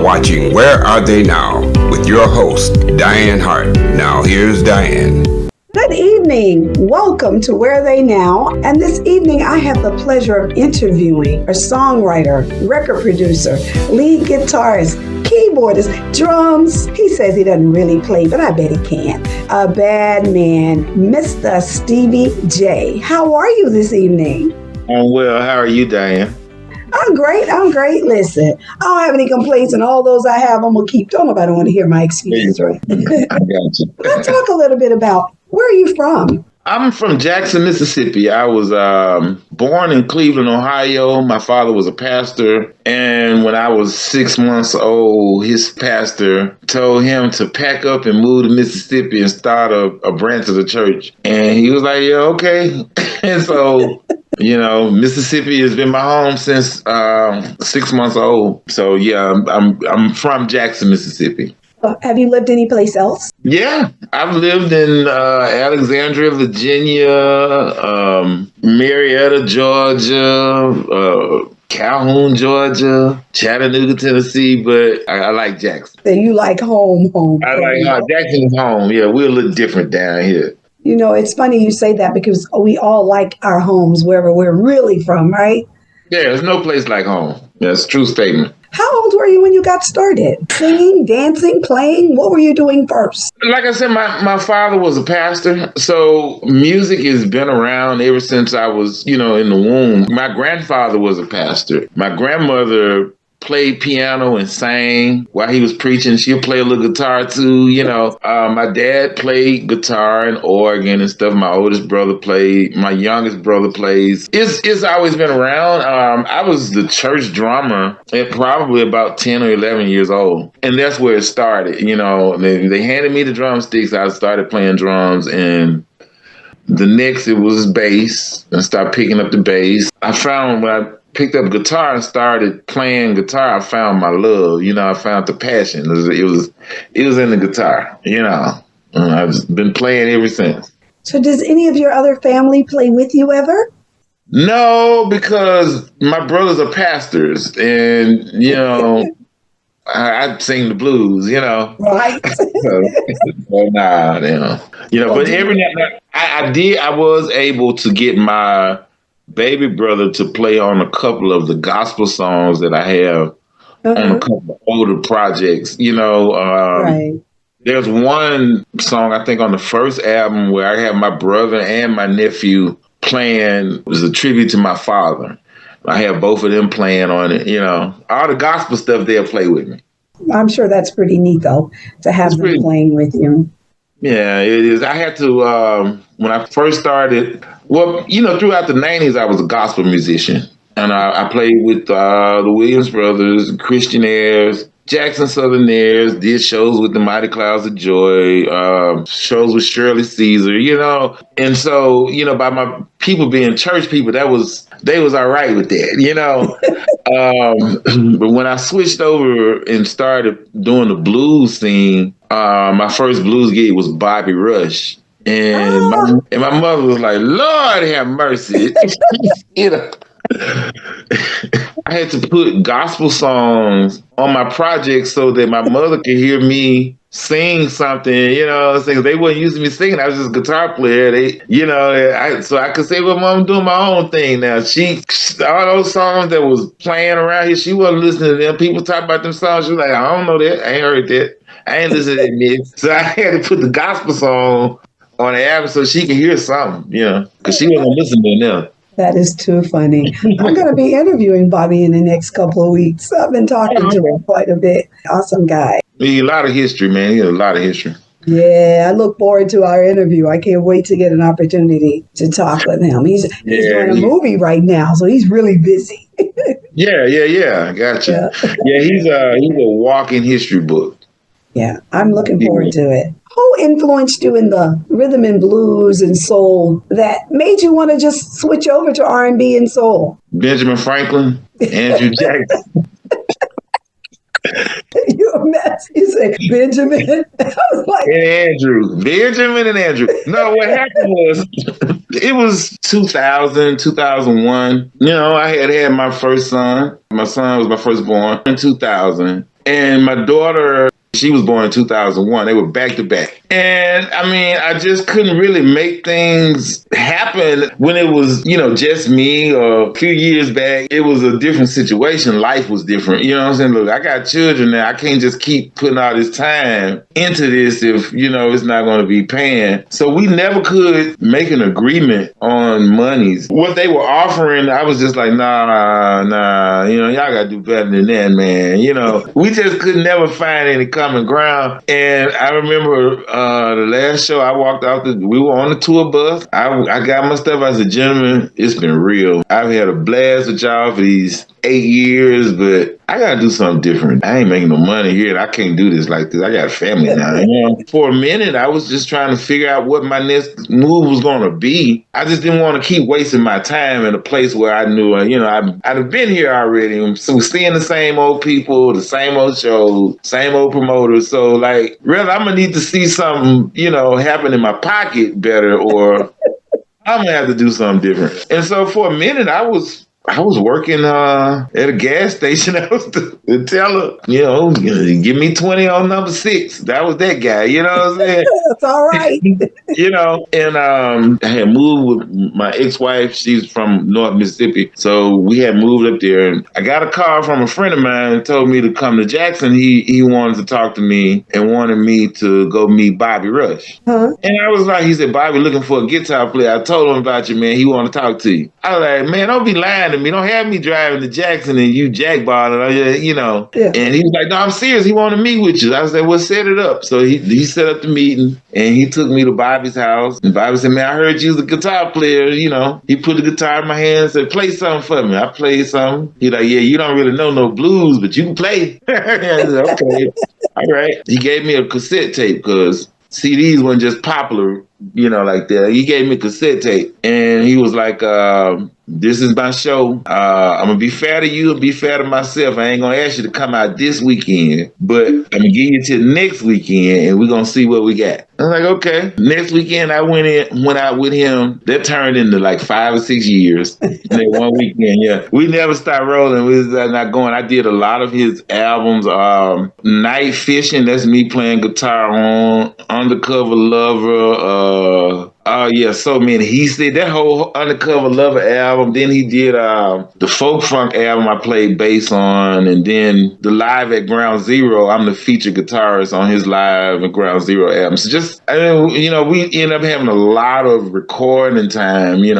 watching Where Are They Now with your host, Dianne Hart. Now here's Dianne. Good evening. Welcome to Where Are They Now? And this evening I have the pleasure of interviewing a songwriter, record producer, lead guitarist, keyboardist, drums. He says he doesn't really play, but I bet he can. A bad man, Mr. Stevie J. How are you this evening? I'm well. How are you, Dianne? I'm great. Listen, I don't have any complaints, and all those I have, I'm going to keep. Don't nobody want to hear my excuses, right? I got you. Let's talk a little bit about, where are you from? I'm from Jackson, Mississippi. I was born in Cleveland, Ohio. My father was a pastor. And when I was 6 months old, his pastor told him to pack up and move to Mississippi and start a branch of the church. And he was like, yeah, okay. And so, Mississippi has been my home since 6 months old. So, yeah, I'm from Jackson, Mississippi. Have you lived anyplace else? Yeah, I've lived in Alexandria, Virginia, Marietta, Georgia, Calhoun, Georgia, Chattanooga, Tennessee, but I like Jackson. So you like home. I like Jackson is home. Yeah, we're a little different down here. It's funny you say that because we all like our homes wherever we're really from, right? Yeah, there's no place like home. That's a true statement. How old were you when you got started? Singing, dancing, playing? What were you doing first? Like I said, my father was a pastor, so music has been around ever since I was, in the womb. My grandfather was a pastor. My grandmother played piano and sang while he was preaching. She'll play a little guitar too, My dad played guitar and organ and stuff. My oldest brother played. My youngest brother plays. It's always been around. I was the church drummer at probably about 10 or 11 years old. And that's where it started. They handed me the drumsticks. I started playing drums, and the next it was bass, and started picking up the bass. I found when I picked up guitar and started playing guitar, I found my love. I found the passion. It was in the guitar. I've been playing ever since. So does any of your other family play with you ever? No, because my brothers are pastors, and I sing the blues. Right. But every now and then I was able to get my baby brother to play on a couple of the gospel songs that I have on a couple of older projects. Right. There's one song, I think, on the first album where I have my brother and my nephew playing. It was a tribute to my father. I have both of them playing on it. All the gospel stuff, they'll play with me. I'm sure that's pretty neat, though, to have them playing with you. Yeah, it is. I had to, when I first started, throughout the 90s, I was a gospel musician. And I played with the Williams Brothers, Christian Airs, Jackson Southern Airs, did shows with the Mighty Clouds of Joy, shows with Shirley Caesar, And so, by my people being church people, they was all right with that, But when I switched over and started doing the blues scene, my first blues gig was Bobby Rush. And my mother was like, Lord have mercy. I had to put gospel songs on my project so that my mother could hear me sing something, they wasn't using me singing. I was just a guitar player. So I could say, well, Mom, I'm doing my own thing now. All those songs that was playing around here, she wasn't listening to them. People talk about them songs. She was like, I don't know that. I ain't heard that. I ain't listening to that mix. So I had to put the gospel song on the album so she could hear something, because she wasn't listening to them. That is too funny. I'm going to be interviewing Bobby in the next couple of weeks. I've been talking to him quite a bit. Awesome guy. He a lot of history, man. He has a lot of history. Yeah, I look forward to our interview. I can't wait to get an opportunity to talk with him. He's doing a movie right now, so he's really busy. Yeah. Gotcha. Yeah, he's a walking history book. Yeah, I'm looking forward to it. Who influenced you in the rhythm and blues and soul that made you want to just switch over to R&B and soul? Benjamin Franklin, Andrew Jackson. You say Benjamin? I was like, Benjamin and Andrew. No, what happened was, it was 2000, 2001. I had my first son. My son was my firstborn in 2000. And my daughter, she was born in 2001. They were back to back. And I mean, I just couldn't really make things happen when it was, just me, or a few years back, it was a different situation. Life was different. You know what I'm saying? Look, I got children now. I can't just keep putting all this time into this if, it's not going to be paying. So we never could make an agreement on monies. What they were offering, I was just like, nah, y'all got to do better than that, man. We just could never find any common ground. And I remember the last show I walked out, we were on the tour bus. I got my stuff. I said, gentlemen, it's been real. I've had a blast with y'all for these 8 years, but I got to do something different. I ain't making no money here. I can't do this like this. I got a family now. For a minute, I was just trying to figure out what my next move was going to be. I just didn't want to keep wasting my time in a place where I knew, I'd have been here already. So seeing the same old people, the same old shows, same old promoters. So like, really, I'm going to need to see something, happen in my pocket better, or I'm going to have to do something different. And so for a minute, I was working at a gas station. I was the teller, give me 20 on number 6. That was that guy, you know what I'm saying? That's all right. And I had moved with my ex-wife. She's from North Mississippi. So we had moved up there. And I got a call from a friend of mine and told me to come to Jackson. He wanted to talk to me and wanted me to go meet Bobby Rush. Huh? And I was like, he said, Bobby looking for a guitar player. I told him about you, man. He want to talk to you. I was like, man, don't be lying to me. Don't have me driving to Jackson and you jackballing, Yeah. And he was like, no, I'm serious. He wanted to meet with you. I said, well, set it up. So he set up the meeting and he took me to Bobby's house. And Bobby said, man, I heard you was a guitar player. He put the guitar in my hand and said, play something for me. I played something. He like, yeah, you don't really know no blues, but you can play. I said, okay. All right. He gave me a cassette tape because CDs weren't just popular, like that. He gave me a cassette tape and he was like, this is my show. I'm going to be fair to you and be fair to myself. I ain't going to ask you to come out this weekend, but I'm going to give you till next weekend and we're going to see what we got. I was like, okay. Next weekend, I went out with him. That turned into like 5 or 6 years. And then one weekend, yeah. We never stopped rolling. We was not going. I did a lot of his albums. Night Fishing, that's me playing guitar on. Undercover Lover, yeah, so many. He did that whole Undercover Lover album. Then he did the Folk Funk album I played bass on. And then the Live at Ground Zero, I'm the featured guitarist on his Live at Ground Zero album. So we ended up having a lot of recording time. We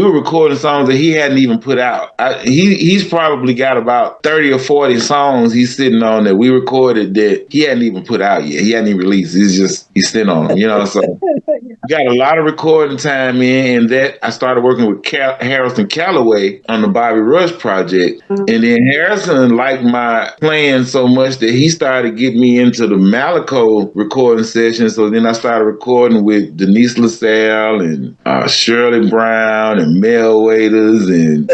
were recording songs that he hadn't even put out. He's probably got about 30 or 40 songs he's sitting on that we recorded that he hadn't even put out yet. He hadn't even released. He's sitting on them, so we got a lot of recording time in, and that I started working with Harrison Calloway on the Bobby Rush project. Mm-hmm. And then Harrison liked my playing so much that he started getting me into the Malico recording sessions. So then I started recording with Denise LaSalle and Shirley Brown and Mel Waiters and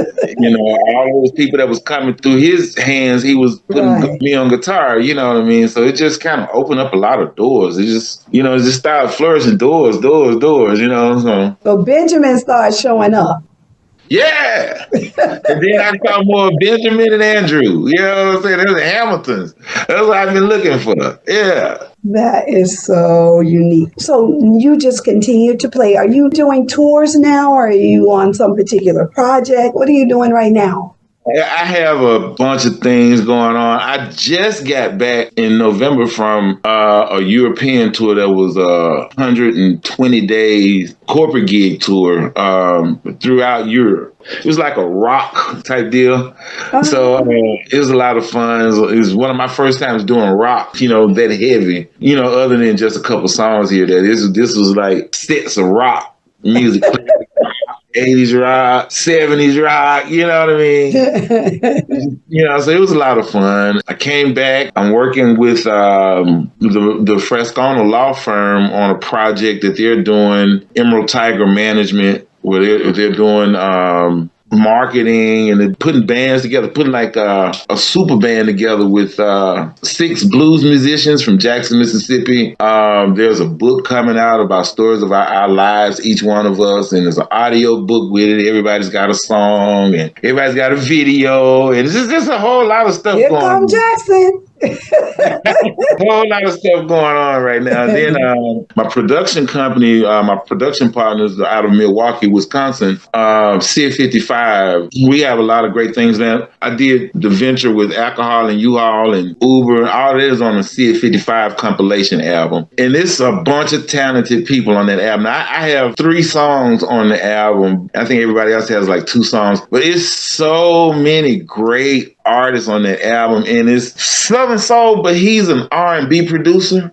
all those people that was coming through his hands. He was putting me on guitar, you know what I mean? So it just kind of opened up a lot of doors. It just started flourishing doors, So Benjamin started showing up. Yeah. And then I saw more Benjamin and Andrew. You know what I'm saying? They're the Hamiltons. That's what I've been looking for. Yeah. That is so unique. So you just continue to play. Are you doing tours now? Or are you on some particular project? What are you doing right now? I have a bunch of things going on. I just got back in November from a European tour that was a 120 days corporate gig tour throughout Europe. It was like a rock type deal. So it was a lot of fun. It was one of my first times doing rock, that heavy, other than just a couple songs here. This was like sets of rock music. 80s rock, 70s rock, you know what I mean? So it was a lot of fun. I came back. I'm working with the Frescona law firm on a project that they're doing, Emerald Tiger Management, where they're doing marketing and they're putting bands together, putting like a super band together with 6 blues musicians from Jackson, Mississippi. There's a book coming out about stories of our lives, each one of us, and there's an audio book with it. Everybody's got a song and everybody's got a video, and it's just a whole lot of stuff Here going come on. Jackson. A whole lot of stuff going on right now. And then my production company, my production partners out of Milwaukee, Wisconsin, Sid 55. We have a lot of great things now. I did the venture with Alcohol and U-Haul and Uber. All that is on the Sid 55 compilation album. And it's a bunch of talented people on that album. Now, I have 3 songs on the album. I think everybody else has like 2 songs. But it's so many great artists on that album, and it's Southern Soul, but he's an R&B producer.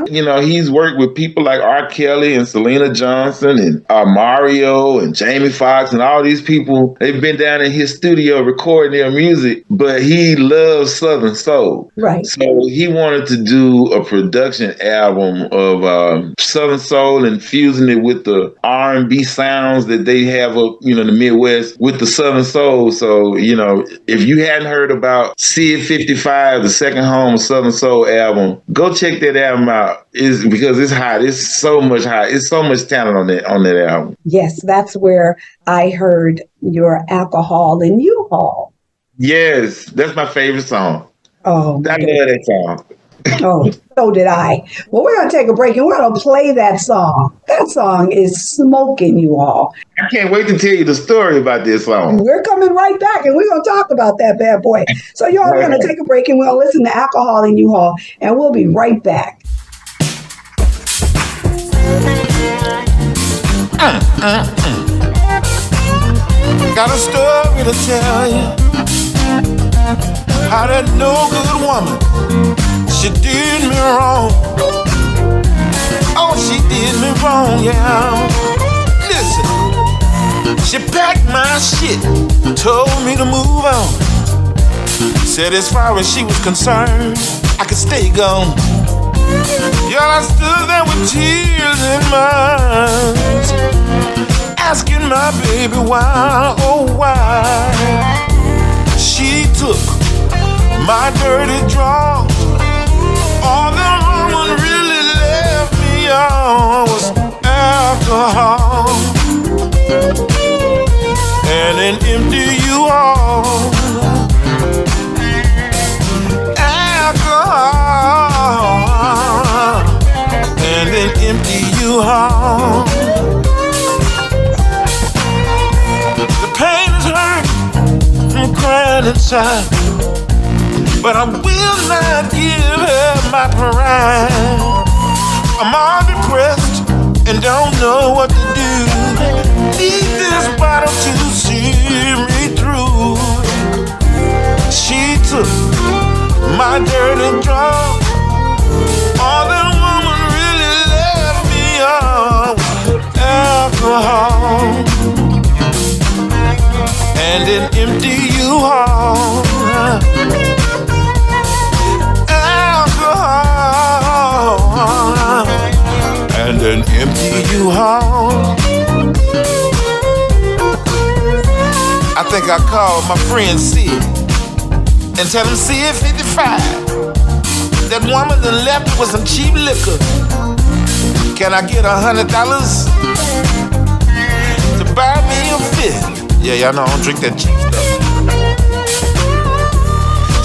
You know, he's worked with people like R. Kelly and Selena Johnson and Mario and Jamie Foxx and all these people. They've been down in his studio recording their music, but he loves Southern Soul. Right. So he wanted to do a production album of Southern Soul and fusing it with the R&B sounds that they have up, you know, in the Midwest with the Southern Soul. So, you know, if you hadn't heard about Sid 55, the second home of Southern Soul album, go check that album out. Because it's hot. It's so much hot. It's so much talent on that album. Yes, that's where I heard your Alcohol and U-Haul. Yes, that's my favorite song. Oh, I love that song. Oh, so did I. Well, we're going to take a break and we're going to play that song. That song is smoking, you all. I can't wait to tell you the story about this song. We're coming right back and we're going to talk about that bad boy. So y'all are going to take a break and we'll listen to Alcohol and U-Haul, and we'll be right back. Got a story to tell you. How that no good woman, she did me wrong. Oh, she did me wrong, yeah. Listen, she packed my shit, told me to move on. Said as far as she was concerned, I could stay gone. Y'all, I stood there with tears in my eyes, asking my baby why, oh why. She took my dirty drawers. All the woman really left me on was alcohol and an empty U-Haul. Alcohol and an empty U-Haul. The pain is hurt, I'm crying inside, but I will not give her my pride. I'm all depressed and don't know what to do. Need this bottle to see me through. She took my dirty drum. All that woman really left me on was alcohol and an empty U-Haul. Alcohol and an empty U-Haul. I think I called my friend Sid and tell him, Sid 55, that woman that left with some cheap liquor. Can I get $100 to buy me a fifth? Yeah, y'all know I don't drink that cheap stuff.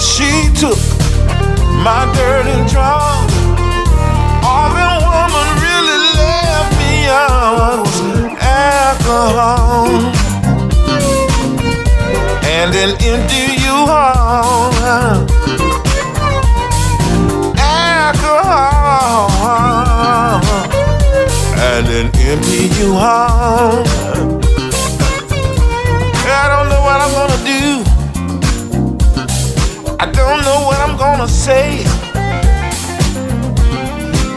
She took my dirty drum. All that woman really left me on was alcohol and an empty U-Haul. Alcohol and an empty U-Haul. I don't know what I'm gonna do. I don't know what I'm gonna say.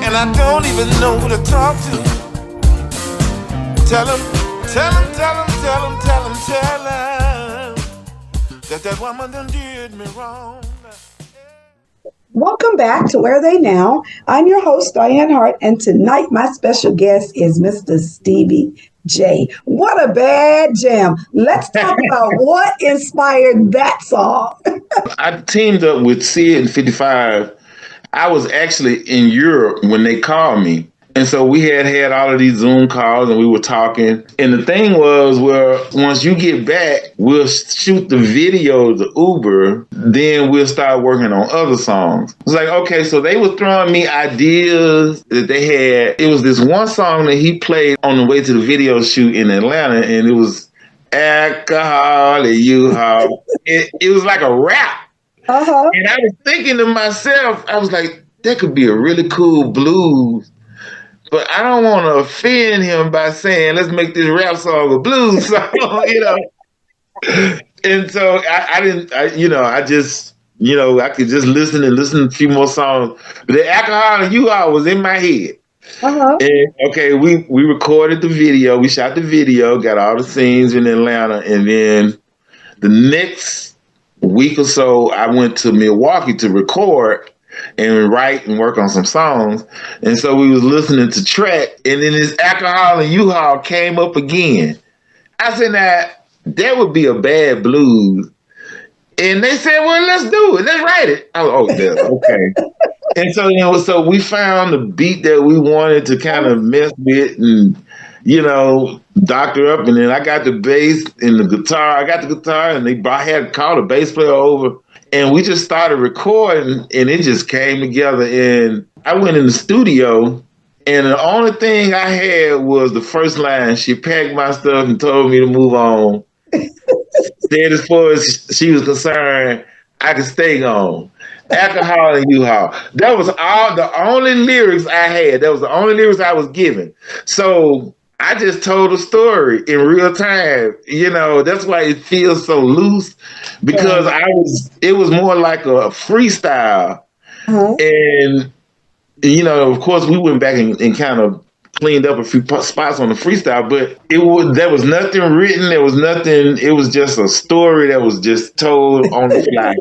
And I don't even know who to talk to. Tell him that woman done did me wrong. Welcome back to Where Are They Now? I'm your host, Dianne Hart, and tonight my special guest is Mr. Stevie J. What a bad jam. Let's talk about what inspired that song. I teamed up with Sid and 55. I was actually in Europe when they called me. And so we had all of these Zoom calls and we were talking. And the thing was, well, once you get back, we'll shoot the video, the Uber, then we'll start working on other songs. It's like, okay, so they were throwing me ideas that they had. It was this one song that he played on the way to the video shoot in Atlanta, and it was Alcohol and U-Haul. It was like a rap. Uh-huh. And I was thinking to myself, I was like, that could be a really cool blues. But I don't want to offend him by saying, let's make this rap song a blues song, you know. And so I could just listen to a few more songs. But the Alcohol and U-Haul was in my head. Uh-huh. And okay, we recorded the video, we shot the video, got all the scenes in Atlanta, and then the next week or so, I went to Milwaukee to record and write and work on some songs. And so we was listening to track, and then this Alcohol and U-Haul came up again. I said, now, that would be a bad blues. And they said, well, let's do it. Let's write it. I was, okay. And so, so we found the beat that we wanted to kind of mess with and, doctor up. And then I got the bass and the guitar. I got the guitar, and I had called a bass player over. And we just started recording, and it just came together. And I went in the studio, and the only thing I had was the first line. She packed my stuff and told me to move on. Said as far as she was concerned, I could stay gone. Alcohol and U-Haul. That was the only lyrics I had. That was the only lyrics I was given. So I just told a story in real time. That's why it feels so loose, because it was more like a freestyle. Uh-huh. And, of course we went back and kind of cleaned up a few spots on the freestyle, but there was nothing written. There was nothing. It was just a story that was just told on the fly.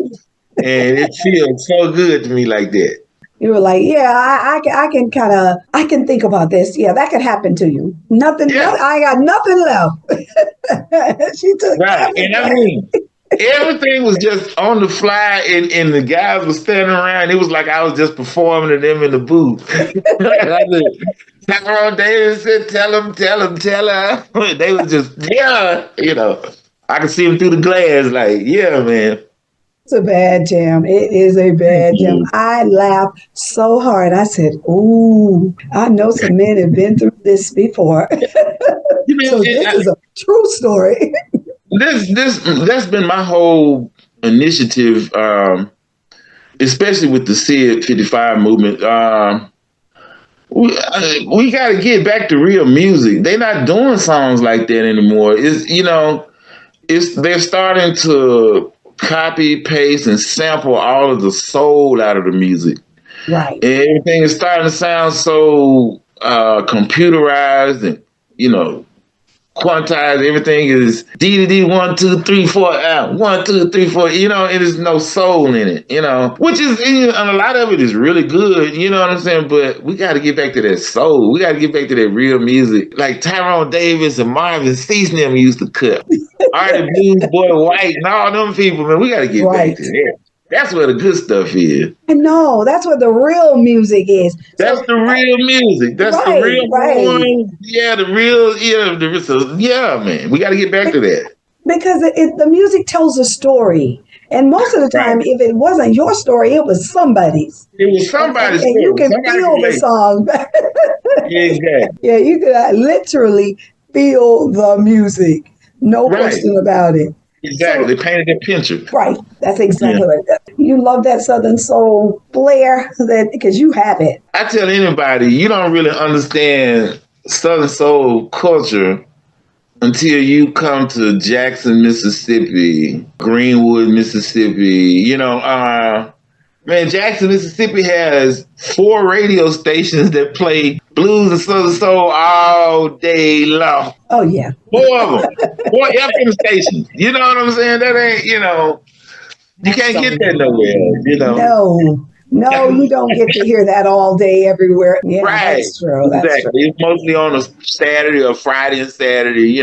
And it feels so good to me like that. You were like, yeah, I can think about this. Yeah, that could happen to you. Nothing. I got nothing left. She took right. And I mean, everything was just on the fly, and the guys were standing around. It was like I was just performing to them in the booth. Tyrone Davis said, tell him. They was just, I could see them through the glass like, yeah, man. It's a bad jam. It is a bad jam. I laughed so hard. I said, ooh, I know some men have been through this before. So this is a true story. That's been my whole initiative, especially with the SID 55 movement. We got to get back to real music. They're not doing songs like that anymore. They're starting to copy, paste, and sample all of the soul out of the music. Right. And everything is starting to sound so computerized and, quantized. Everything is D 1 2 3 4 out 1 2 3 4. It is no soul in it. Which is, and a lot of it is really good. You know what I'm saying? But we got to get back to that soul. We got to get back to that real music, like Tyrone Davis and Marvin Cease and them used to cut. Artie Blues Boy White and all them people. Man, we got to get back to that. That's where the good stuff is. I know. That's what the real music is. That's the real music. That's the real one. Yeah, the real, man. We got to get back to that. Because the music tells a story. And most of the time, if it wasn't your story, it was somebody's. It was somebody's story. And you can feel the song. Exactly. Yeah, you can literally feel the music. No question about it. Exactly. They painted that picture. Right. That's exactly right. You love that Southern soul flair because you have it. I tell anybody, you don't really understand Southern soul culture until you come to Jackson, Mississippi, Greenwood, Mississippi. Jackson, Mississippi has 4 radio stations that play blues and Southern soul all day long. Oh, yeah. 4 of them. 4 FM stations. You know what I'm saying? That ain't, you can't get that nowhere, No, you don't get to hear that all day everywhere. Yeah, right. That's true. Exactly. It's mostly on a Saturday or Friday and Saturday,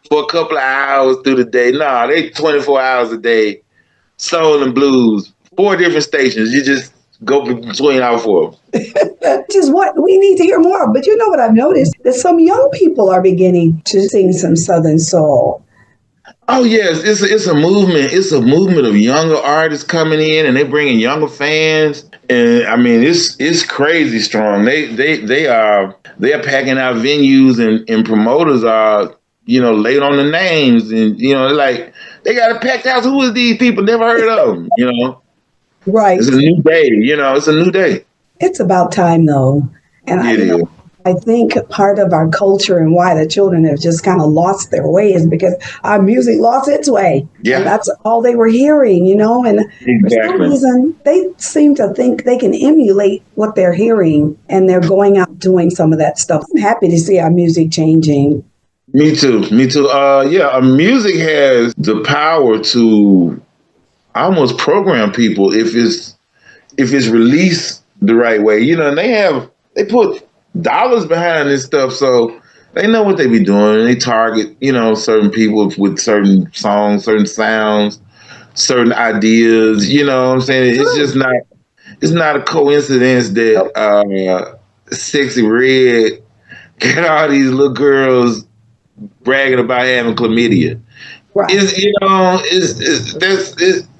for a couple of hours through the day. No, they 24 hours a day. Soul and blues. 4 different stations. You just go between our four. Which is what we need to hear more of. But you know what I've noticed? That some young people are beginning to sing some Southern soul. Oh yes, it's a movement. It's a movement of younger artists coming in, and they bringing younger fans. And I mean, it's crazy strong. They are packing out venues, and promoters are late on the names, and like they got a packed house. Who is these people? Never heard of them. Right. It's a new day. It's a new day. It's about time though, and I think part of our culture and why the children have just kind of lost their way is because our music lost its way. Yeah. And that's all they were hearing, and for some reason they seem to think they can emulate what they're hearing, and they're going out doing some of that stuff. I'm happy to see our music changing. Me too. Music has the power to almost program people if it's released the right way. And they put dollars behind this stuff, so they know what they be doing. They target, certain people with certain songs, certain sounds, certain ideas. You know what I'm saying? It's not a coincidence that Sexy Red got all these little girls bragging about having chlamydia. Right.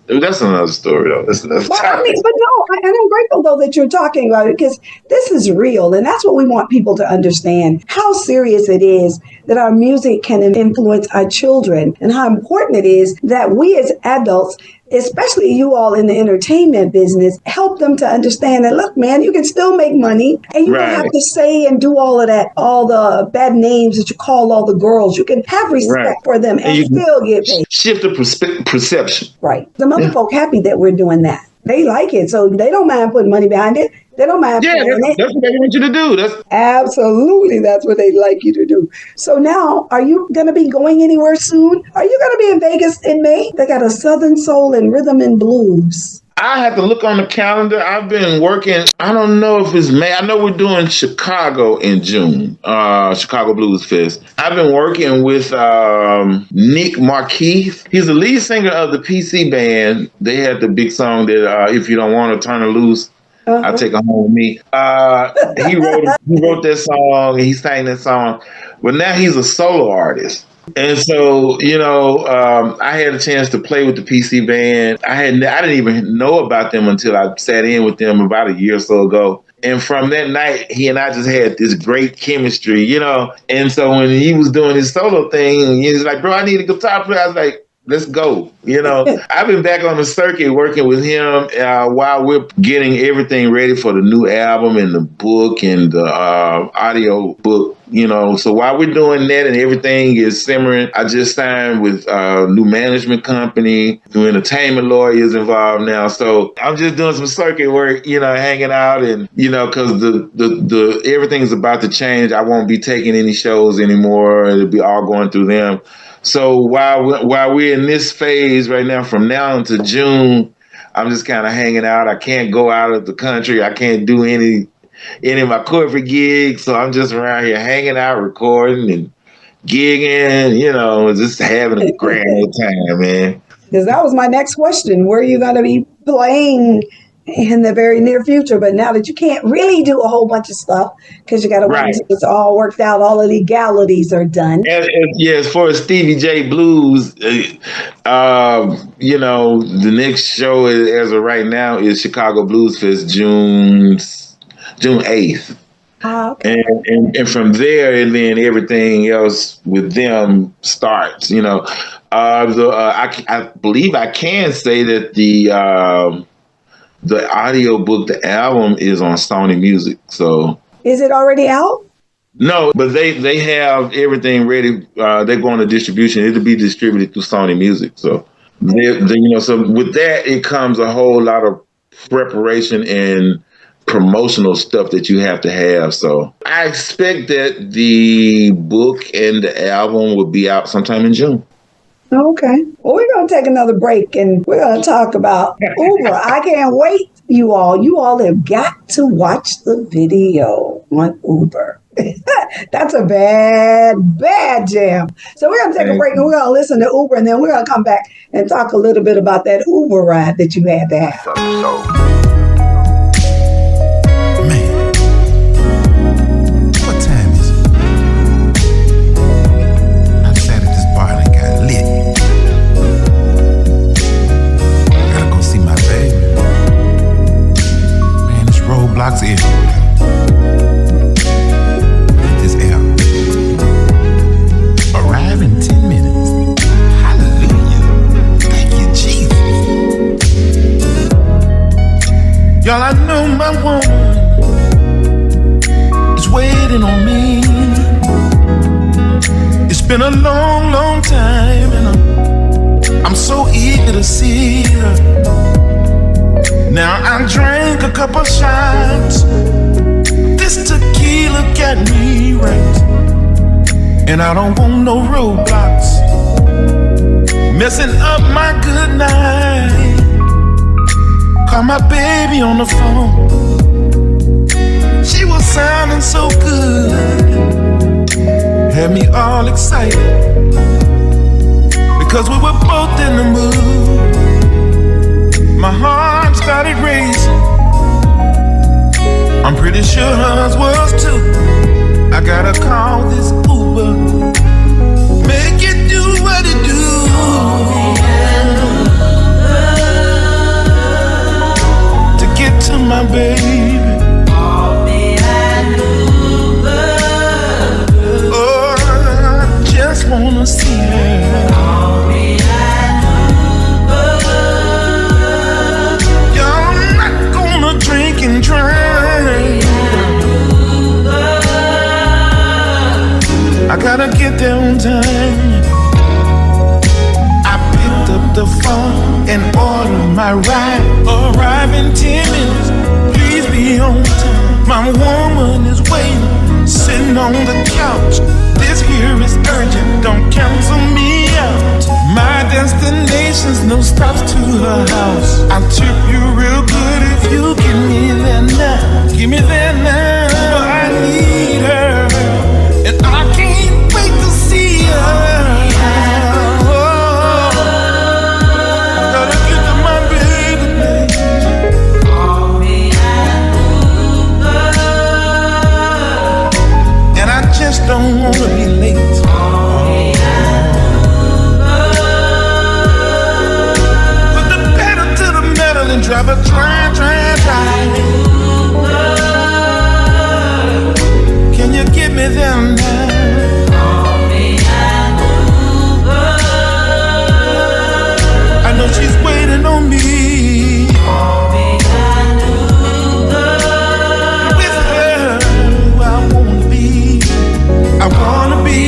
That's another story, though. That's another topic. But no, and I'm grateful, though, that you're talking about it, because this is real, and that's what we want people to understand, how serious it is that our music can influence our children, and how important it is that we as adults, especially you all in the entertainment business, help them to understand that, look, man, you can still make money, and you don't have to say and do all of that, all the bad names that you call all the girls. You can have respect for them and still get paid. Shift the perception. Right. The other folk happy that we're doing that. They like it, so they don't mind putting money behind it. They don't mind paying it. That's what they want you to do. Absolutely, that's what they'd like you to do. So now, are you going to be going anywhere soon? Are you going to be in Vegas in May? They got a Southern Soul and Rhythm and Blues. I have to look on the calendar. I've been working. I don't know if it's May. I know we're doing Chicago in June, Chicago Blues Fest. I've been working with Nick Marquis. He's the lead singer of the PC band. They had the big song that If You Don't Want to Turn Her Loose, I'll Take Her Home with Me. He wrote that song, and he sang that song. But now he's a solo artist. And so, I had a chance to play with the PC band. I didn't even know about them until I sat in with them about a year or so ago. And from that night, he and I just had this great chemistry, And so when he was doing his solo thing, he was like, bro, I need a guitar player. I was like, let's go. I've been back on the circuit working with him while we're getting everything ready for the new album and the book and the audio book, So while we're doing that and everything is simmering, I just signed with a new management company, new entertainment lawyers involved now. So I'm just doing some circuit work, hanging out and, because the everything's about to change. I won't be taking any shows anymore. It'll be all going through them. So while we're in this phase right now, from now until June, I'm just kind of hanging out. I can't go out of the country. I can't do any of my corporate gigs. So I'm just around here hanging out, recording and gigging, just having a grand old time, man. Because that was my next question. Where are you going to be playing in the very near future? But now that you can't really do a whole bunch of stuff because you got to wait until it's all worked out, all the legalities are done. And as far as Stevie J Blues, the next show as of right now is Chicago Blues Fest, June 8th. Okay. And from there, and then everything else with them starts. I believe I can say that the audio book, the album, is on Sony Music. So is it already out? No, but they have everything ready. They're going to distribution. It'll be distributed through Sony Music. So so with that, it comes a whole lot of preparation and promotional stuff that you have to have. So I expect that the book and the album will be out sometime in June. Okay. Well, we're going to take another break and we're going to talk about Uber. I can't wait, you all. You all have got to watch the video on Uber. That's a bad jam. So we're going to take a break and we're going to listen to Uber, and then we're going to come back and talk a little bit about that Uber ride that you had to have. Y'all, I know my woman is waiting on me. It's been a long, long time, and I'm so eager to see her. Now I drank a couple shots. This tequila got me right, and I don't want no roadblocks messing up my good night. Call my baby on the phone. She was sounding so good, had me all excited, because we were both in the mood. My heart started racing. I'm pretty sure hers was too. I gotta call this Uber, make it do what it do. To get to my baby. Oh, I just wanna see her. Y'all, I'm not gonna drink and drive. I gotta get there on time. I picked up the phone and ordered my ride. Arrive in 10 minutes, please be on time. My woman is waiting, sitting on the couch. This here is urgent, don't cancel me out. My destination's no stops to her house. I'll tip you real good if you give me there now. Give me there now, I need her, and I can't wait to see her. Gotta get to my baby, call me an Uber, and I just don't wanna be late. Call me an Uber. Put the pedal to the metal and drive a try. Can you get me there now? Call me an Uber. I know she's waiting on me. Call me an Uber. With her, I wanna be. I wanna be.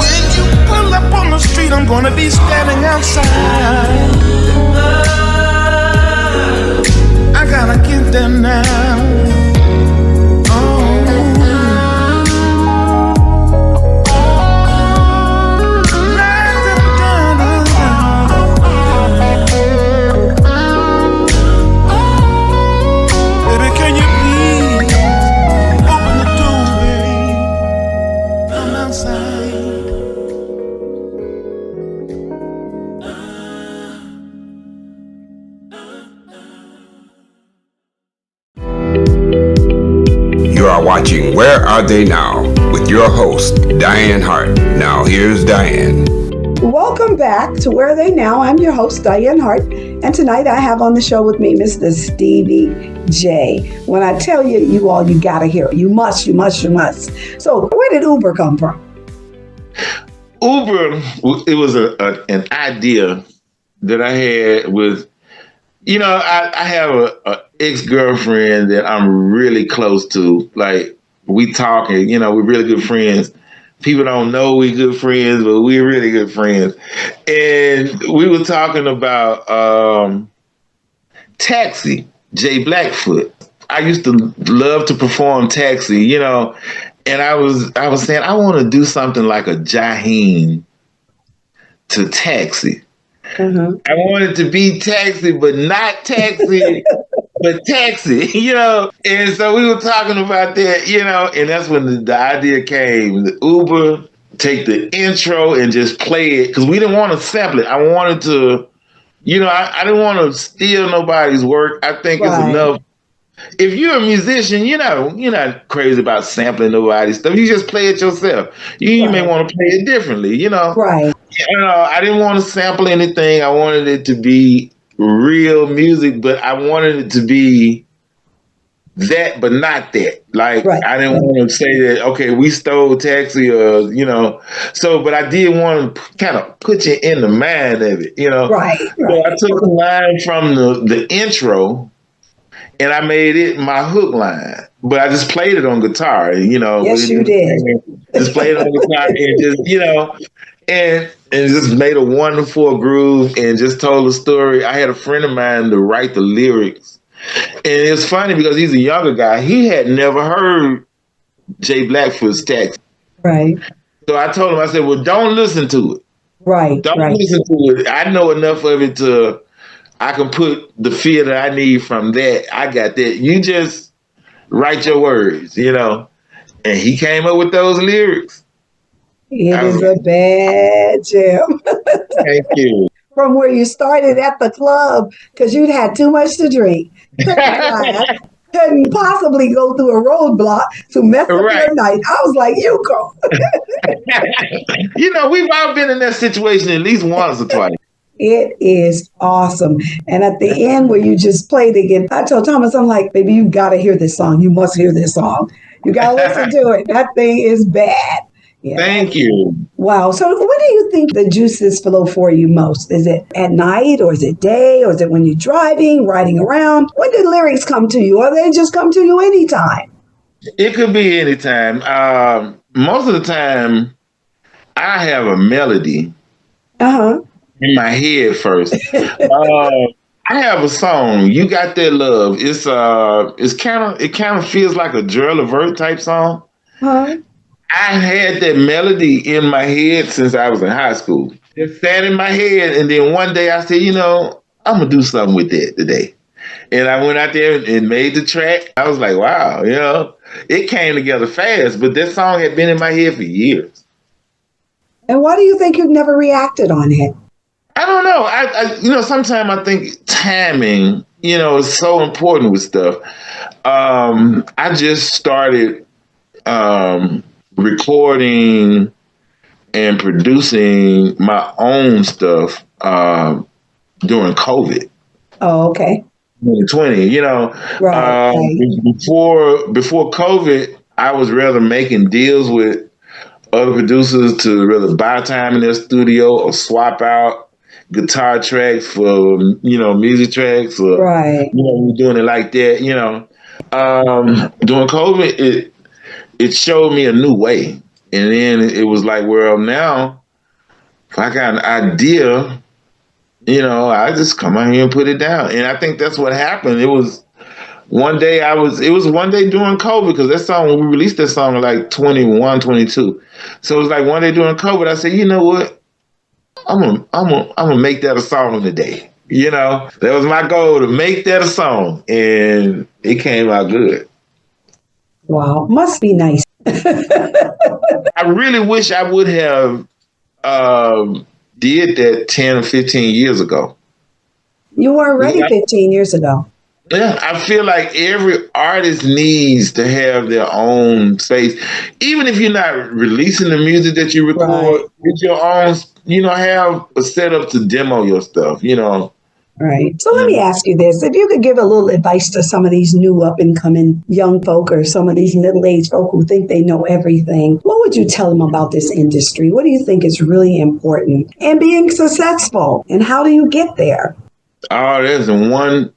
When you pull up on the street, I'm gonna be standing outside. I gotta get them now. Baby, can you please open the door, babe? I'm outside. You are watching Where Are They Now with your host, Dianne Hart. Now here's Dianne. Welcome back to Where Are They Now? I'm your host, Dianne Hart, and tonight I have on the show with me Mr. Stevie J. When I tell you, you all, you gotta hear it. You must. So where did Uber come from? Uber, it was an idea that I had with, I have a ex-girlfriend that I'm really close to. Like, we talking, we're really good friends. People don't know we good friends, but we're really good friends. And we were talking about Taxi, Jay Blackfoot. I used to love to perform Taxi, and I was saying I want to do something like a Jaheim to Taxi. Mm-hmm. I wanted to be Taxi, but not Taxi, but Taxi, And so we were talking about that, and that's when the idea came. The Uber, take the intro and just play it, because we didn't want to sample it. I wanted to, I didn't want to steal nobody's work. I think it's enough. If you're a musician, you're not crazy about sampling nobody's stuff. You just play it yourself. You may want to play it differently, Right. I didn't want to sample anything. I wanted it to be real music, but I wanted it to be that, but not that. Like, Right. I didn't want to say that, okay, we stole Taxi or, so, but I did want to kind of put you in the mind of it, Right. So I took a line from the intro and I made it my hook line, but I just played it on guitar, Yes, you did. Just played it on guitar and just, and just made a wonderful groove and just told a story. I had a friend of mine to write the lyrics. And it's funny because he's a younger guy. He had never heard Jay Blackfoot's Taxi. Right. So I told him, I said, well, don't listen to it. Right. Don't listen to it. I know enough of it I can put the feel that I need from that. I got that. You just write your words, And he came up with those lyrics. It is a bad jam. Thank you. From where you started at the club because you'd had too much to drink. Couldn't possibly go through a roadblock to mess up your night. I was like, you go. We've all been in that situation at least once or twice. It is awesome. And at the end where you just played again, I told Thomas, I'm like, baby, you got to hear this song. You must hear this song. You got to listen to it. That thing is bad. Yeah. Thank you. Wow. So when do you think the juices flow for you most? Is it at night or is it day or is it when you're driving, riding around? When do lyrics come to you or they just come to you anytime? It could be anytime. Most of the time, I have a melody in my head first. I have a song, "You Got That Love." It kind of feels like a Gerald Levert type song. I had that melody in my head since I was in high school. It sat in my head, and then one day I said, I'm gonna do something with that today. And I went out there and made the track. I was like, wow, it came together fast, but that song had been in my head for years. And why do you think you've never reacted on it? I don't know. Sometimes I think timing, is so important with stuff. I just started recording and producing my own stuff during COVID. Oh, okay. 2020, Right. Before COVID, I was rather making deals with other producers to rather buy time in their studio or swap out guitar tracks for, music tracks or, we're doing it like that, During COVID, it showed me a new way. And then it was like, well, now if I got an idea, I just come out here and put it down. And I think that's what happened. It was one day during COVID, because that song, we released that song in like 21, 22. So it was like one day during COVID, I said, you know what? I'm gonna make that a song today. That was my goal, to make that a song. And it came out good. Wow, must be nice. I really wish I would have did that 10 or 15 years ago. You weren't ready 15 years ago. Yeah, I feel like every artist needs to have their own space. Even if you're not releasing the music that you record, with your own, have a setup to demo your stuff, Right. So let me ask you this. If you could give a little advice to some of these new up-and-coming young folk or some of these middle-aged folk who think they know everything, what would you tell them about this industry? What do you think is really important in being successful? And how do you get there? Oh, there's one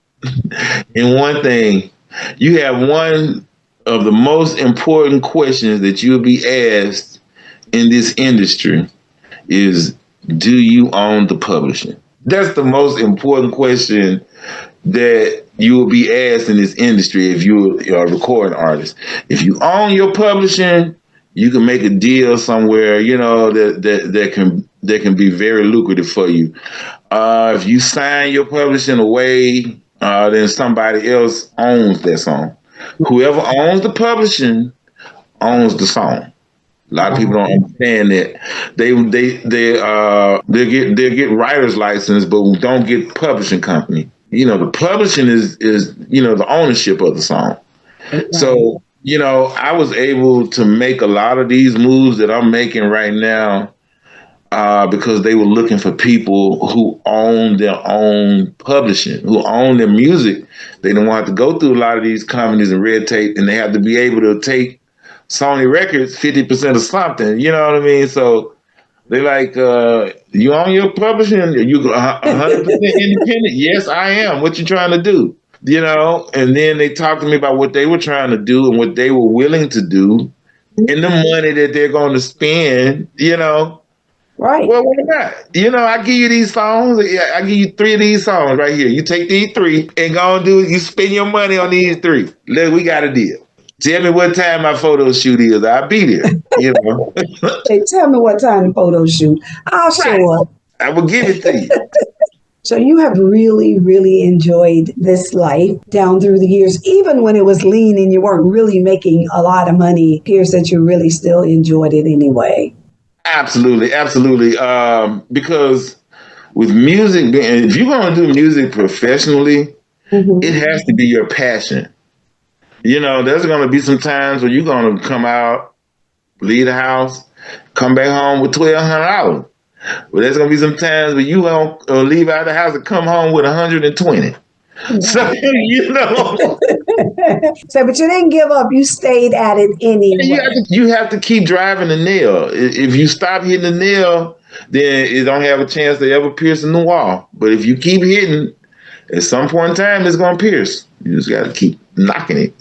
thing. You have one of the most important questions that you'll be asked in this industry is, do you own the publishing? That's the most important question that you will be asked in this industry if you're a recording artist. If you own your publishing, you can make a deal somewhere, that can be very lucrative for you. If you sign your publishing away, then somebody else owns that song. Whoever owns the publishing owns the song. A lot of people don't understand that. They get writer's license, but don't get publishing company. The publishing is the ownership of the song. Okay. So I was able to make a lot of these moves that I'm making right now because they were looking for people who own their own publishing, who own their music. They don't want to go through a lot of these companies and red tape, and they have to be able to take Sony Records 50% of something. You know what I mean? So they like, you own your publishing? You 100% independent? Yes, I am. What you trying to do? You know? And then they talked to me about what they were trying to do and what they were willing to do and the money that they're going to spend, you know? Right. Well, why not? You know, I give you these songs. I give you 3 of these songs right here. You take these 3 and go and do it. You spend your money on these 3. Look, we got a deal. Tell me what time my photo shoot is. I'll be there. You know. Hey, tell me what time the photo shoot. I'll show up. I will give it to you. So you have really, really enjoyed this life down through the years, even when it was lean and you weren't really making a lot of money. It appears that you really still enjoyed it anyway. Absolutely, absolutely. Because with music, if you're going to do music professionally, it has to be your passion. You know, there's going to be some times where you're going to come out, leave the house, come back home with $1,200. But there's going to be some times where you going to leave out the house and come home with 120. So, you know. So, but you didn't give up. You stayed at it anyway. You have to keep driving the nail. If you stop hitting the nail, then it don't have a chance to ever pierce in the wall. But if you keep hitting, at some point in time, it's going to pierce. You just got to keep knocking it.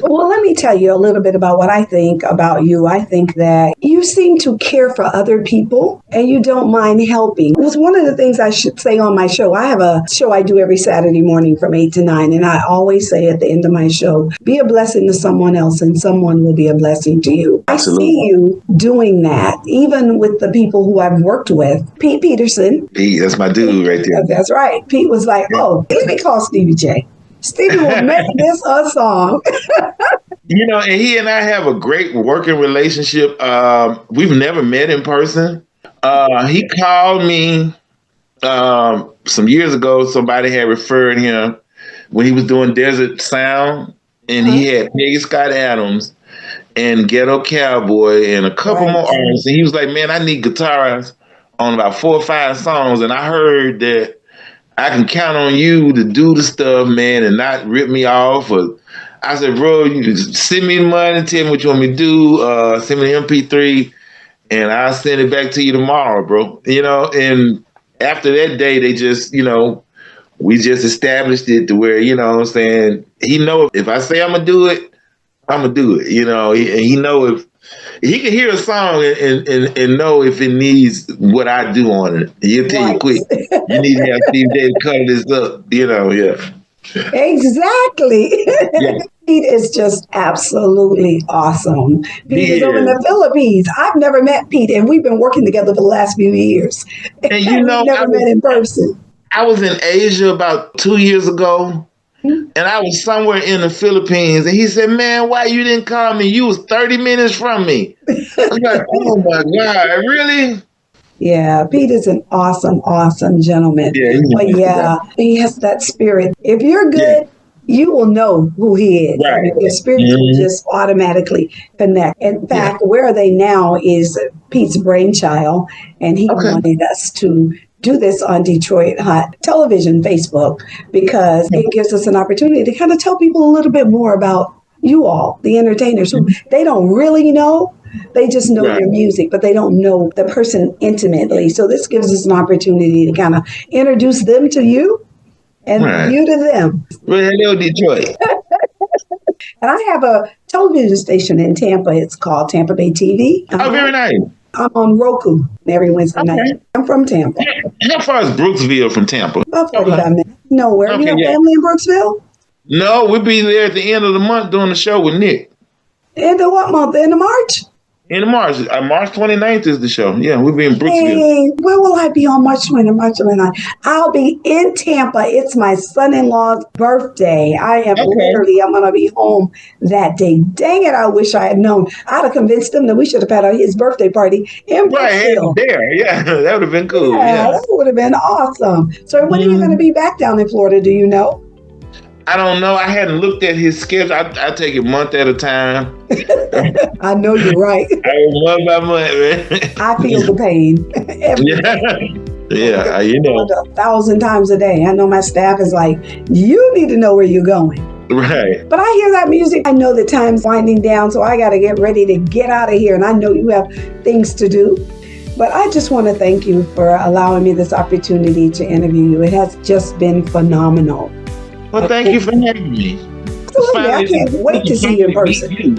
Well, let me tell you a little bit about what I think about you. I think that you seem to care for other people and you don't mind helping. It was one of the things I should say on my show. I have a show I do every Saturday morning from 8 to 9. And I always say at the end of my show, be a blessing to someone else and someone will be a blessing to you. Absolutely. I see you doing that, even with the people who I've worked with. Pete Peterson. Pete, that's my dude right there. That's right. Pete was like, oh, let me call Stevie J. Stevie will make this a song. You know, and he and I have a great working relationship. We've never met in person. He called me some years ago. Somebody had referred him when he was doing Desert Sound, and he had Peggy Scott Adams and Ghetto Cowboy and a couple more artists. And he was like, man, I need guitars on about 4 or 5 songs. And I heard that I can count on you to do the stuff, man, and not rip me off. Or I said, bro, you just send me the money, tell me what you want me to do, send me the MP3, and I'll send it back to you tomorrow, bro. You know, and after that day, they just, you know, we just established it to where, you know what I'm saying, he know if I say I'm going to do it, I'm going to do it. You know, he know if he can hear a song and know if it needs what I do on it. He'll tell you quick, you need to have Steve J to color this up, you know, yeah. Exactly. Yeah. Pete is just absolutely awesome. Pete is over in the Philippines. I've never met Pete, and we've been working together for the last few years. And you know, we've never met in person. I was in Asia about 2 years ago, and I was somewhere in the Philippines, and he said, man, why you didn't call me? You was 30 minutes from me. I was like, oh my God, really? Yeah, Pete is an awesome, awesome gentleman. Yeah, he has that spirit. If you're good, you will know who he is. Right. I mean, your spirit will just automatically connect. In fact, Where Are They Now is Pete's brainchild, and he wanted us to do this on Detroit Hot Television, Facebook, because it gives us an opportunity to kind of tell people a little bit more about you all, the entertainers, who they don't really know. They just know your music, but they don't know the person intimately. So this gives us an opportunity to kind of introduce them to you and you to them. Well, hello, Detroit. And I have a television station in Tampa. It's called Tampa Bay TV. Oh, very nice. I'm on Roku every Wednesday night. I'm from Tampa. How far is Brooksville from Tampa? About 45 minutes. Nowhere. You have family in Brooksville? No, we'll be there at the end of the month doing the show with Nick. End of what month? End of March? In March. March 29th is the show. Yeah, we'll be in Brooksville. Hey, where will I be on March 20th, March 29th? I'll be in Tampa. It's my son-in-law's birthday. I am I'm going to be home that day. Dang it, I wish I had known. I'd have convinced him that we should have had his birthday party in Brooksville. There. Yeah, that would have been cool. Yeah, that would have been awesome. So when are you going to be back down in Florida, do you know? I don't know. I hadn't looked at his schedule. I take it month at a time. I know you're right. Month by month, man. I feel the pain. Yeah, you know. 1,000 times a day. I know my staff is like, you need to know where you're going. Right. But I hear that music. I know the time's winding down, so I got to get ready to get out of here. And I know you have things to do. But I just want to thank you for allowing me this opportunity to interview you. It has just been phenomenal. Well, thank you for having me. Absolutely. I can't wait to see you in person.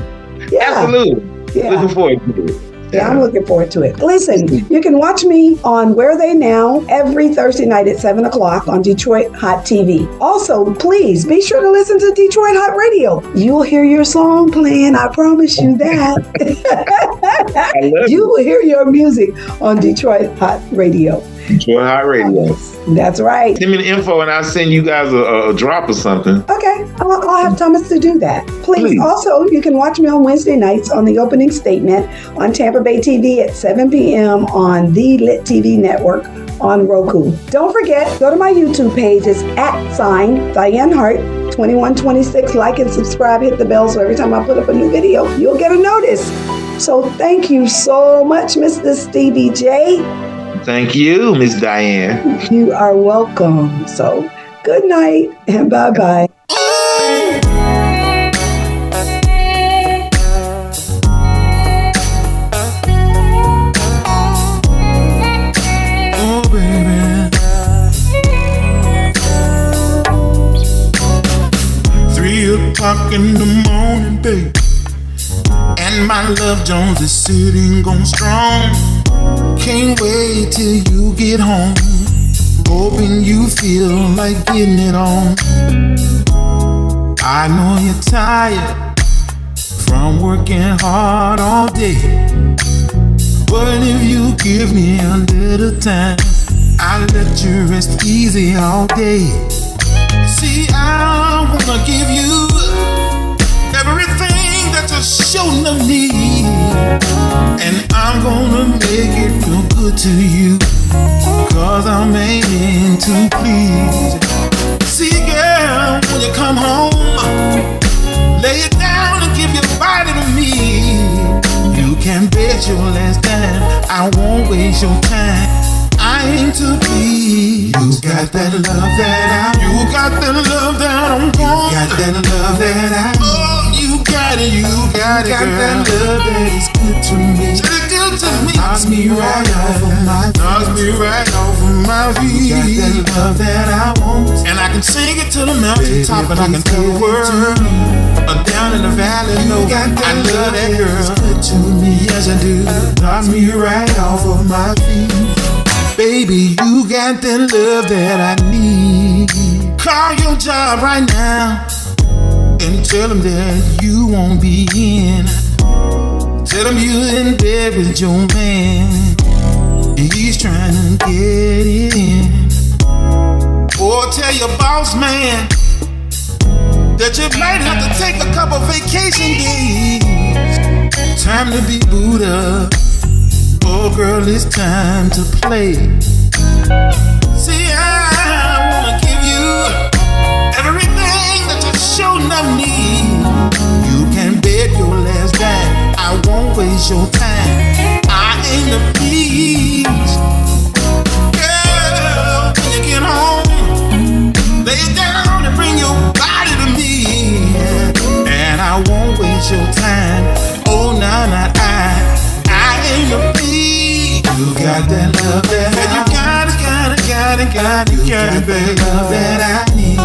Yeah. Absolutely. Yeah. Looking forward to it. Yeah, I'm looking forward to it. Listen, you can watch me on Where Are They Now every Thursday night at 7 o'clock on Detroit Hot TV. Also, please be sure to listen to Detroit Hot Radio. You'll hear your song playing. I promise you that. You will hear your music on Detroit Hot Radio. Detroit Hot Radio. That's right. Send me the info and I'll send you guys a drop or something. Okay, I'll have Thomas to do that. Please. Also, you can watch me on Wednesday nights on The Opening Statement on Tampa Bay TV at 7 p.m. on the Lit TV network on Roku. Don't forget, go to my YouTube page. It's @Dianne Hart 2126. Like and subscribe, hit the bell so every time I put up a new video, you'll get a notice. So thank you so much, Mr. Stevie J. Thank you, Miss Dianne. You are welcome. So good night and bye-bye. Oh, baby. 3 o'clock in the morning, baby, and my love Jones is sitting on strong. Can't wait till you get home. Hoping you feel like getting it on. I know you're tired from working hard all day, but if you give me a little time, I'll let you rest easy all day. See, I wanna give you everything that you shouldn't have need, and I'm gonna make it feel good to you, 'cause I'm aiming to please. See, girl, when you come home, lay it down and give your body to me. You can bet your last dime I won't waste your time. I aim to please. You got that love that you got that love that I'm want. You got that love that I need. Oh, you got it, you got it, girl. That love that is good to me. It's good to me. Knocks me right off of my feet. Knocks me right off of my feet. You got that love that I want. And I can sing it to the mountaintop, and I can tell the world. Down in the valley, no, I love that girl. It's good to me, yes I do. Knocks me right off of my feet. Baby, you got that love that I need. Call your job right now and tell them that you won't be in. Tell them you're in bed with your man. He's trying to get in. Or tell your boss man that you might have to take a couple vacation days. Time to be booed up. Oh girl, it's time to play. See, I wanna give you everything that you sure enough need. You can bet your last dime I won't waste your time. I aim to please. Girl, when you get home, lay it down and bring your body to me, and I won't waste your time. Oh, nah, not I aim to please. You got that love that you got it, you got that love that I need.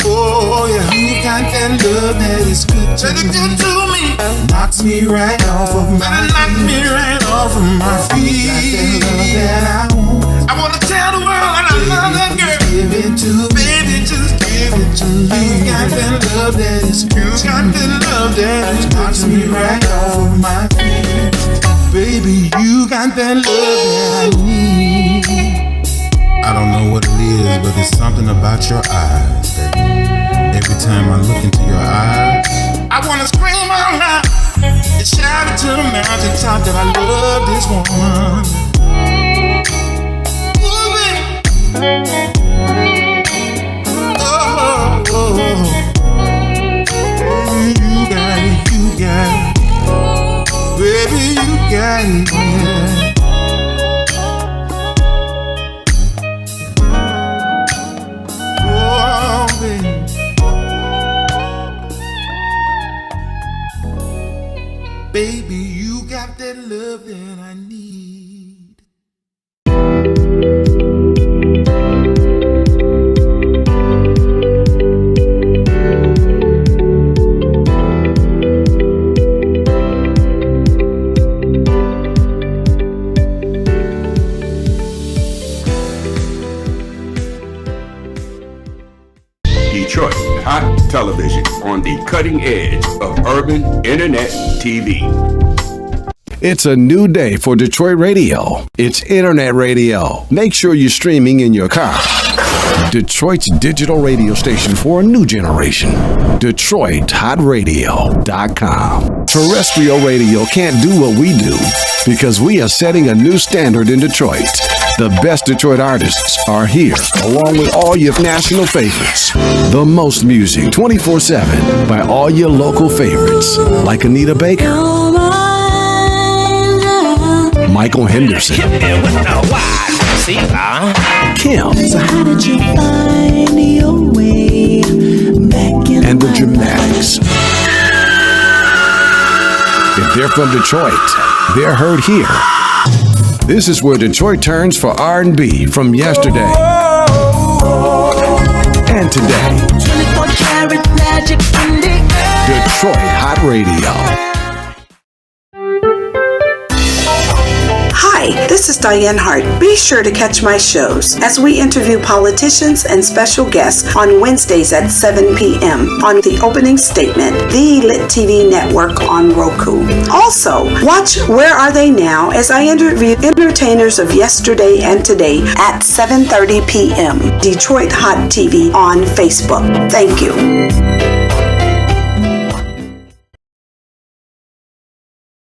Oh yeah, you got that love that is good to me. Knocks me right off of my feet. Knocks me right off of my feet. You got that love that I want. I wanna tell the world that I love that girl. Give it to me, baby, just give it to me. You got that love that is good. You got that love that knocks me right off of my feet. Baby, you got that love that I need. I don't know what it is, but it's something about your eyes that every time I look into your eyes, I wanna scream out loud and shout it to the mountaintop that I love this woman. Ooh, baby. Oh, oh, oh. got that love that I need. Detroit Hot Television on the cutting edge of urban internet TV. It's a new day for Detroit radio. It's internet radio. Make sure you're streaming in your car. Detroit's digital radio station for a new generation. DetroitHotRadio.com. Terrestrial radio can't do what we do because we are setting a new standard in Detroit. The best Detroit artists are here, along with all your national favorites. The most music 24/7 by all your local favorites, like Anita Baker, Michael Henderson, Kim, So how did you find your way back in and the Dramatics. If they're from Detroit, they're heard here. This is where Detroit turns for R&B from yesterday and today. 24 karat magic in the air. Detroit Hot Radio. Hi, this is Dianne Hart. Be sure to catch my shows as we interview politicians and special guests on Wednesdays at 7 p.m. on The Opening Statement, the Lit TV network on Roku. Also, watch Where Are They Now as I interview entertainers of yesterday and today at 7:30 p.m. Detroit Hot TV on Facebook. Thank you.